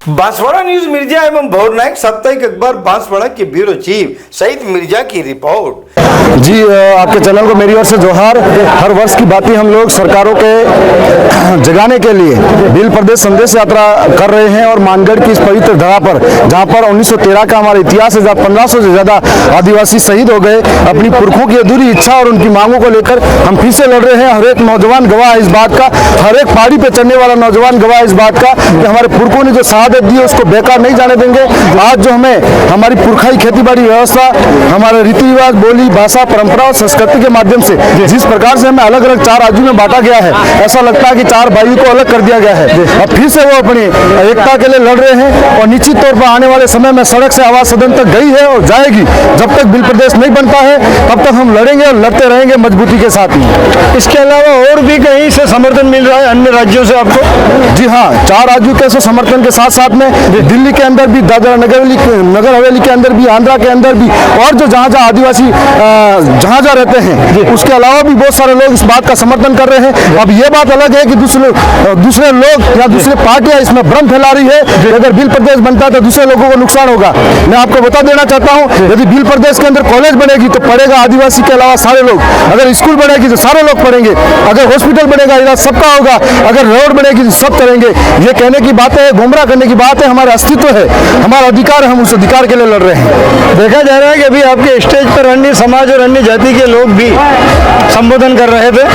Banswara news Mirza एवं भोर नायक साप्ताहिक अखबार बांसवाड़ा के ब्यूरो चीफ सईद मिर्जा की रिपोर्ट। जी आपके चैनल को मेरी ओर से जोहार। हर वर्ष की बात ही हम लोग सरकारों के जगाने के लिए भील प्रदेश संदेश यात्रा कर रहे हैं और मानगढ़ की इस पवित्र धरा पर, जहां पर 1913 का हमारा इतिहास है, जहाँ 1500 से ज्यादा आदिवासी शहीद हो गए। अपनी पुरखों की अधूरी इच्छा और उनकी मांगों को लेकर हम फिर से लड़ रहे हैं। हर एक नौजवान गवाह इस बात का, हर एक पहाड़ी पे चढ़ने वाला नौजवान गवाह इस बात का कि हमारे पुरखों ने जो शहादत दी उसको बेकार नहीं जाने देंगे। आज जो हमें हमारी पुरखाई खेतीबाड़ी व्यवस्था, हमारे रीति रिवाज, बोली, भाषा, परंपरा और संस्कृति के माध्यम से जिस प्रकार से हमें अलग अलग 4 राज्यों में बांटा गया है, ऐसा लगता है कि 4 भाइयों को अलग कर दिया गया है। अब फिर से वो अपनी एकता के लिए लड़ रहे हैं और निश्चित तौर पर आने वाले समय में सड़क से आवाज सदन तक गई है और जाएगी। जब तक भील प्रदेश नहीं बनता है तब तक हम लड़ेंगे और लड़ते रहेंगे मजबूती के साथ ही। इसके अलावा और भी कहीं से समर्थन मिल रहा है अन्य राज्यों से आपको? जी हाँ, 4 राज्यों के समर्थन के साथ साथ में दिल्ली के अंदर भी, दादरा नगर हवेली के अंदर भी, आंध्रा के अंदर भी, और जो जहाँ जहाँ आदिवासी जहाँ जहाँ रहते हैं उसके अलावा भी बहुत सारे लोग इस बात का समर्थन कर रहे हैं। अब ये बात अलग है कि दूसरे लोग या दूसरी पार्टियां इसमें भ्रम फैला रही है कि अगर भील प्रदेश बनता है तो दूसरे लोगों को नुकसान होगा। मैं आपको बता देना चाहता हूँ, यदि भील प्रदेश के अंदर कॉलेज बनेगी तो पढ़ेगा आदिवासी के अलावा सारे लोग। अगर स्कूल बनेगी तो सारे लोग पढ़ेंगे। अगर हॉस्पिटल बनेगा इलाज सबका होगा। अगर रोड बनेगी तो सब करेंगे। ये कहने की बात है, गुमराह करने की बात है। हमारा अस्तित्व है, हमारा अधिकार है, हम उस अधिकार के लिए लड़ रहे हैं। देखा जा रहा है कि अभी आपके स्टेज पर अन्य समाज और अन्य जाति के लोग भी संबोधन कर रहे थे।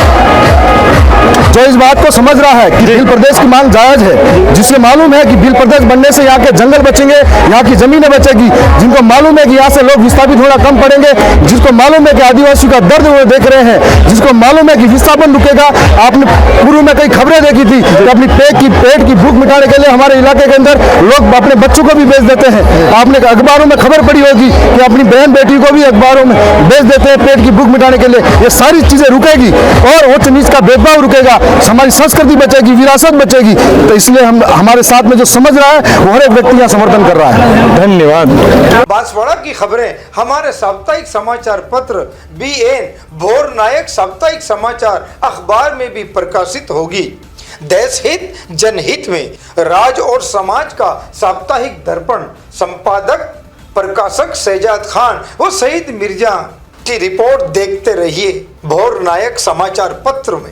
जो इस बात को समझ रहा है कि भील प्रदेश की मांग जायज है, जिससे मालूम है कि भील प्रदेश बनने से यहाँ के जंगल बचेंगे, यहाँ की जमीनें बचेगी, जिनको मालूम है कि यहाँ से लोग विस्थापित होना कम पड़ेंगे, जिसको मालूम है कि आदिवासियों का दर्द वो देख रहे हैं, जिसको मालूम है कि विस्थापन रुकेगा। आपने पूर्व में कई खबरें देखी थी कि अपनी पेट की भूख मिटाने के लिए हमारे इलाके के अंदर लोग अपने बच्चों को भी बेच देते हैं। आपने अखबारों में खबर पड़ी होगी कि अपनी बहन बेटी को भी अखबारों में बेच देते हैं पेट की भूख मिटाने के लिए। ये सारी चीजें रुकेगी और उच्च नीच का भेदभाव रुकेगा, हमारी संस्कृति बचेगी, विरासत बचेगी। तो इसलिए हम हमारे साथ में जो समझ रहा है वो हर एक व्यक्ति यहाँ समर्थन कर रहा है। धन्यवाद। बांसवाड़ा की खबरें हमारे साप्ताहिक समाचार पत्र BN भोर नायक साप्ताहिक समाचार अखबार में भी प्रकाशित होगी। देश हित जनहित में राज और समाज का साप्ताहिक दर्पण संपादक प्रकाशक शहजाद खान व सईद मिर्जा की रिपोर्ट देखते रहिए भोर नायक समाचार पत्र में।